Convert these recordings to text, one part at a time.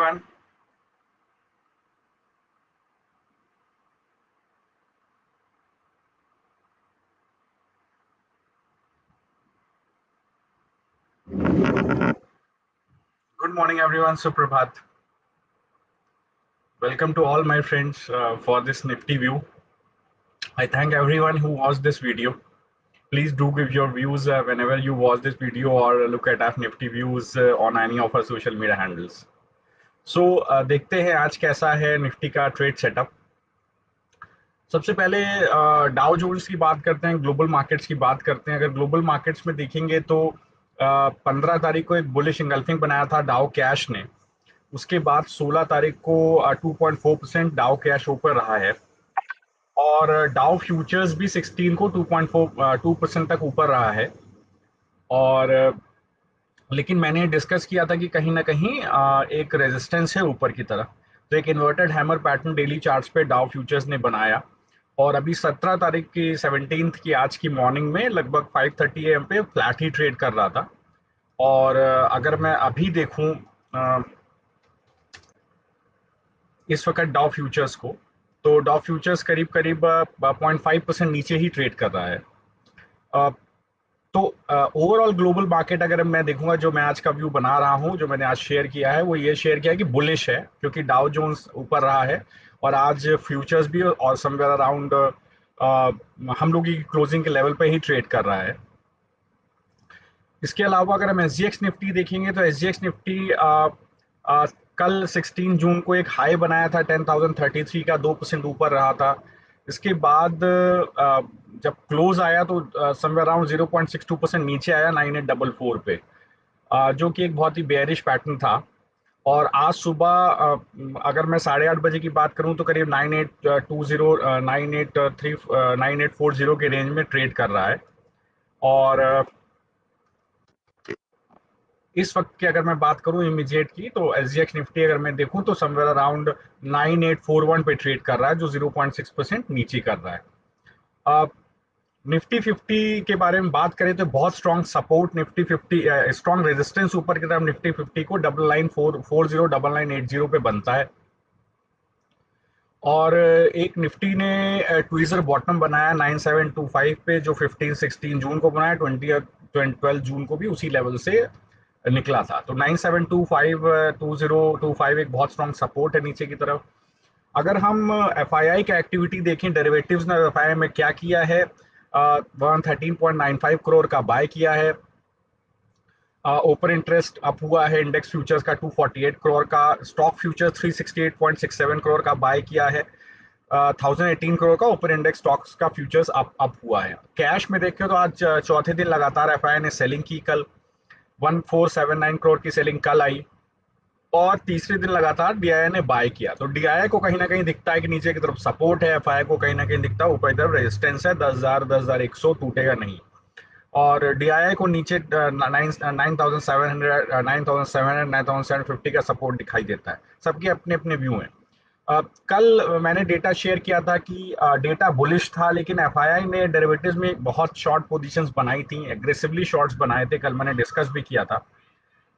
everyone. Good morning, everyone. Suprabhat. Welcome to all my friends for this Nifty view. I thank everyone who watched this video. Please do give your views whenever you watch this video or look at our Nifty views on any of our social media handles. So देखते हैं आज कैसा है Nifty का trade setup. सबसे पहले Dow Jones की बात करते हैं, ग्लोबल मार्केट्स की बात करते हैं। अगर ग्लोबल मार्केट्स में देखेंगे तो 15 तारीख को एक बुलिश इंगल्फिंग बनाया था डाउ कैश ने। उसके बाद 16 तारीख को 2.4% डाउ कैश ऊपर रहा है और डाउ फ्यूचर्स भी 16 को 2.42% तक ऊपर रहा है। और लेकिन मैंने डिस्कस किया था कि कहीं ना कहीं एक रेजिस्टेंस है ऊपर की तरफ। तो एक inverted hammer pattern daily charts पे डाउ फ्यूचर्स ने बनाया और अभी 17 तारीख की 17th की आज की मॉर्निंग में लगभग 5:30 AM पे फ्लैट ही ट्रेड कर रहा था। और अगर मैं अभी देखूं इस वक्त डाउ फ्यूचर्स को, तो डाउ फ्यूचर्स करीब करीब 0.5% नीचे ही ट्रेड कर रहा है। तो ओवरऑल ग्लोबल मार्केट अगर मैं देखूंगा, जो मैं आज का व्यू बना रहा हूं, जो मैंने आज शेयर किया है, वो ये शेयर किया है कि बुलिश है क्योंकि डाउ जोन्स ऊपर रहा है और आज फ्यूचर्स भी और समवेयर अराउंड हम लोग की क्लोजिंग के लेवल पे ही ट्रेड कर रहा है। इसके अलावा अगर हम एसजीएक्स निफ्टी देखेंगे तो एसजीएक्स निफ्टी कल 16 जून को एक हाई बनाया था 10,033 का, 2% ऊपर रहा था। इसके बाद जब क्लोज आया तो समवेयर अराउंड 0.62% नीचे आया 9844 पे, जो कि एक बहुत ही बेयरिश पैटर्न था। और आज सुबह अगर मैं 8:30 बजे की बात करूं तो करीब 9820 9840 के रेंज में ट्रेड कर रहा है। और इस वक्त की अगर मैं बात करूं इमीडिएट की, तो एसजीएक्स निफ्टी अगर मैं देखूं तो समवेयर अराउंड 9841 पे ट्रेड कर रहा है, जो 0.6% नीचे कर रहा है। निफ्टी 50 के बारे में बात करें तो बहुत strong support Nifty 50, strong resistance ऊपर की तरफ निफ्टी 50 को 9940 पे बनता है। और एक निफ्टी ने ट्वीजर बॉटम बनाया 9725 पे, जो 15-16 जून को बनाया, 12 जून को भी उसी लेवल से निकला था। तो 9725 एक बहुत स्ट्रॉन्ग सपोर्ट है नीचे की तरफ। अगर हम एफआईआई का एक्टिविटी देखें, डेरिवेटिव्स ने एफआईआई में क्या किया है, 113.95 करोड़ का बाय किया है। ओपन इंटरेस्ट अप हुआ है इंडेक्स फ्यूचर्स का 248 करोड़ का, स्टॉक फ्यूचर 368.67 करोड़ का बाय किया है। 1018 करोड़ का ओपन इंडेक्स स्टॉक्स का फ्यूचर्स अप हुआ है। कैश में देखें तो आज चौथे दिन लगातार एफआईआई ने सेलिंग की। कल 1479 करोड़ की सेलिंग कल आई और तीसरे दिन लगातार डीआईआई ने बाय किया। तो डीआईआई को कहीं ना कहीं दिखता है कि नीचे की तरफ सपोर्ट है, एफआईआई को कहीं ना कहीं दिखता है ऊपर की तरफ रेजिस्टेंस है, 10,100 टूटेगा नहीं। और डीआईआई को नीचे 9,700 9,750 का सपोर्ट दिखाई देता है। सबके अपने अपने व्यू हैं। कल मैंने डेटा शेयर किया था कि डेटा बुलिश था, लेकिन एफआईआई ने डेरिवेटिव्स में बहुत शॉर्ट पोजीशंस बनाई थी, एग्रेसिवली शॉर्ट्स बनाए थे। कल मैंने डिस्कस भी किया था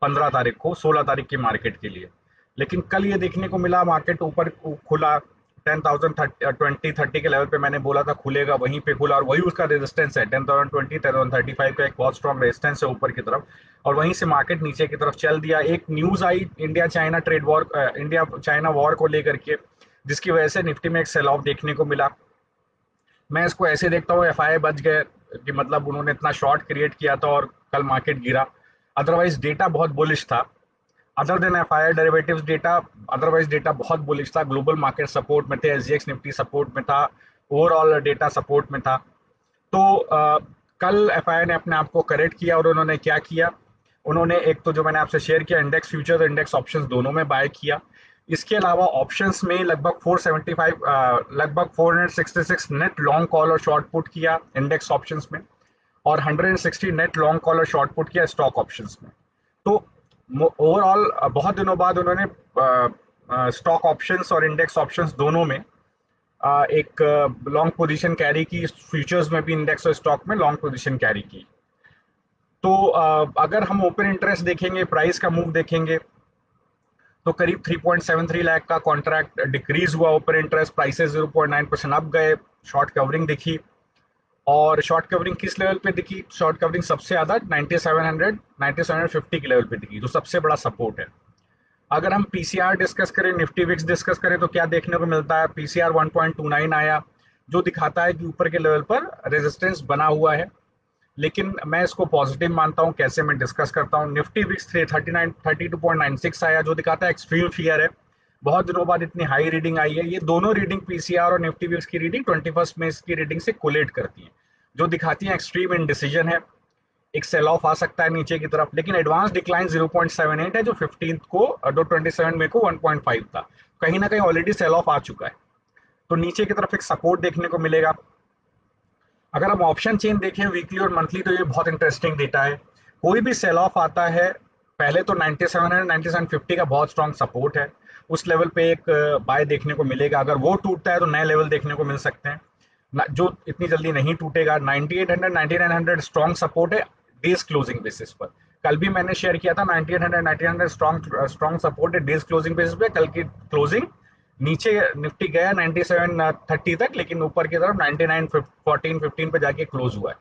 15 तारीख को 16 तारीख की मार्केट के लिए। लेकिन कल ये देखने को मिला मार्केट ऊपर खुला 10,020-30 के लेवल पे, मैंने बोला था खुलेगा, वहीं पे खुला और वही उसका रेजिस्टेंस है 10,020 10,035 का एक बहुत स्ट्रॉन्ग रेजिस्टेंस है ऊपर की तरफ। और वहीं से मार्केट नीचे की तरफ चल दिया। एक न्यूज आई India China trade war, India China war को लेकर के, जिसकी वजह से निफ्टी में एक सेल ऑफ देखने को मिला। मैं इसको ऐसे देखता हूँ एफआईआई बच गए कि मतलब उन्होंने इतना शॉर्ट क्रिएट किया था और कल मार्केट गिरा। अदरवाइज डेटा बहुत बुलिश था, other than FII derivatives data, otherwise data बहुत बुलिश था। ग्लोबल मार्केट सपोर्ट में थे, एसजीएक्स निफ्टी सपोर्ट में था, ओवरऑल डेटा सपोर्ट में था। तो कल एफआईआई ने अपने आप को करेक्ट किया और उन्होंने क्या किया, उन्होंने एक तो जो मैंने आपसे शेयर किया इंडेक्स फ्यूचर और इंडेक्स ऑप्शंस दोनों में बाय किया। इसके अलावा ऑप्शंस में लगभग 475 लगभग 466 नेट लॉन्ग कॉल और शॉर्ट पुट किया इंडेक्स ऑप्शंस में, और 160 नेट लॉन्ग कॉल और शॉर्ट पुट किया स्टॉक ऑप्शंस में। तो ओवरऑल बहुत दिनों बाद उन्होंने स्टॉक ऑप्शंस और इंडेक्स ऑप्शंस दोनों में एक लॉन्ग पोजीशन कैरी की, फ्यूचर्स में भी इंडेक्स और स्टॉक में लॉन्ग पोजीशन कैरी की। तो अगर हम ओपन इंटरेस्ट देखेंगे, प्राइस का मूव देखेंगे, तो करीब 3.73 लाख का कॉन्ट्रैक्ट डिक्रीज हुआ, ओपन इंटरेस्ट प्राइसेस 0.9% अप गए, शॉर्ट कवरिंग दिखी। और शॉर्ट कवरिंग किस लेवल पे दिखी? शॉर्ट कवरिंग सबसे ज्यादा 9700 9750 के लेवल पे दिखी, जो सबसे बड़ा सपोर्ट है। अगर हम पीसीआर डिस्कस करें, निफ्टी विक्स डिस्कस करें, तो क्या देखने को मिलता है? पीसीआर 1.29 आया, जो दिखाता है कि ऊपर के लेवल पर रेजिस्टेंस बना हुआ है, लेकिन मैं इसको पॉजिटिव मानता हूं। कैसे, मैं डिस्कस करता हूं। निफ्टी विक्स 32.96 आया, जो दिखाता है एक्सट्रीम फियर है। बहुत दिनों बाद इतनी हाई रीडिंग आई है। ये दोनों रीडिंग, पीसीआर और निफ्टी विक्स की रीडिंग 21 में इसकी रीडिंग से कोलेट करती है, जो दिखाती है एक्सट्रीम इंडिसीजन है, एक सेल ऑफ आ सकता है नीचे की तरफ। लेकिन एडवांस डिक्लाइन 0.78 है, जो 15 को 27 में को 1.5 था। कहीं ना कहीं ऑलरेडी सेल ऑफ आ चुका है, तो नीचे की तरफ एक सपोर्ट देखने को मिलेगा। अगर हम ऑप्शन चेन देखें वीकली और मंथली, तो ये बहुत इंटरेस्टिंग डेटा है। कोई भी सेल ऑफ आता है, पहले तो 97 9750 का बहुत स्ट्रॉन्ग सपोर्ट है, उस लेवल पे एक बाय देखने को मिलेगा। अगर वो टूटता है तो नए लेवल देखने को मिल सकते हैं, जो इतनी जल्दी नहीं टूटेगा। 9800 9900 स्ट्रॉन्ग सपोर्ट है डेज क्लोजिंग बेसिस पर। कल भी मैंने शेयर किया था 9800 1900 स्ट्रॉन्ग सपोर्ट है डेज क्लोजिंग बेसिस पे। कल की क्लोजिंग नीचे निफ्टी गया 9730 तक, लेकिन ऊपर की तरफ 9914 15 पे जाके क्लोज हुआ है।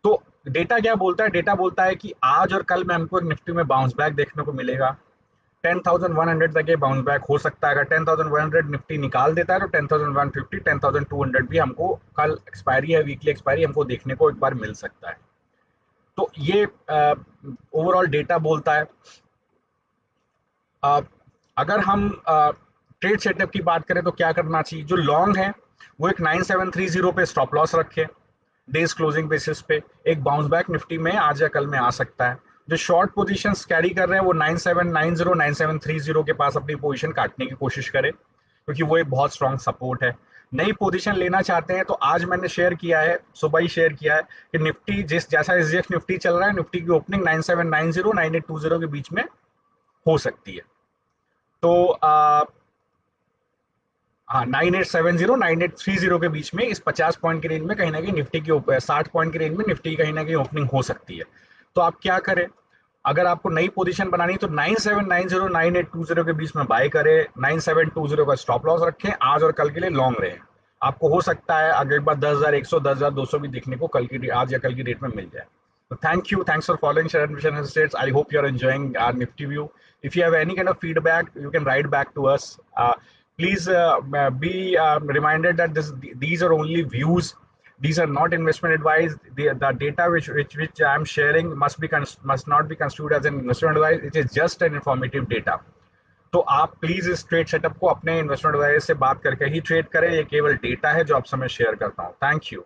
तो डेटा क्या बोलता है? डेटा बोलता है कि आज और कल में हमको एक निफ्टी में बाउंस बैक देखने को मिलेगा। 10,100 तक ये बाउंस बैक हो सकता है। अगर 10,100 निफ्टी निकाल देता है तो 10,150 10,200 भी हमको, कल एक्सपायरी है, वीकली एक्सपायरी, हमको देखने को एक बार मिल सकता है। तो ये ओवरऑल डेटा बोलता है। अगर हम ट्रेड सेटअप की बात करें तो क्या करना चाहिए? जो लॉन्ग है वो एक 9730 पे स्टॉप लॉस रखे, डेज क्लोजिंग बेसिस पे। एक बाउंस बैक निफ्टी में आज या कल में आ सकता है। जो शॉर्ट पोजीशंस कैरी कर रहे हैं वो 9790 9730 के पास अपनी पोजीशन काटने की कोशिश करें, क्योंकि वो एक बहुत स्ट्रांग सपोर्ट है। नई पोजीशन लेना चाहते हैं तो आज मैंने शेयर किया है, सुबह ही शेयर किया है कि निफ्टी जैसा एसजीएक्स निफ्टी चल रहा है, निफ्टी की ओपनिंग 9790 9820 के बीच में हो सकती है। तो हाँ, 9870 9830 के बीच में, इस 50 पॉइंट की रेंज में कहीं ना कहीं निफ्टी की 60 पॉइंट की रेंज में निफ्टी कहीं ना कहीं ओपनिंग हो सकती है। तो आप क्या करें? अगर आपको नई पोजीशन बनानी तो 9790 9820 के बीच में बाय करें, 9720 का स्टॉप लॉस रखें, आज और कल के लिए लॉन्ग रहे। आपको हो सकता है अगर एक बार 10,100 10,200 भी देखने को कल की, आज या कल की डेट में मिल जाए। So thank you. Thanks for following Sharon Vision Estates. I hope you're enjoying our Nifty view. If you have any kind of feedback, you can write back to us. Please be reminded that these are only views. These are not investment advice. The data which I am sharing must not be construed as an investment advice. It is just an informative data. तो आप please इस trade setup को अपने investment adviser से बात करके ही trade करें। ये केवल डेटा है जो आप समय शेयर करता हूँ। Thank you.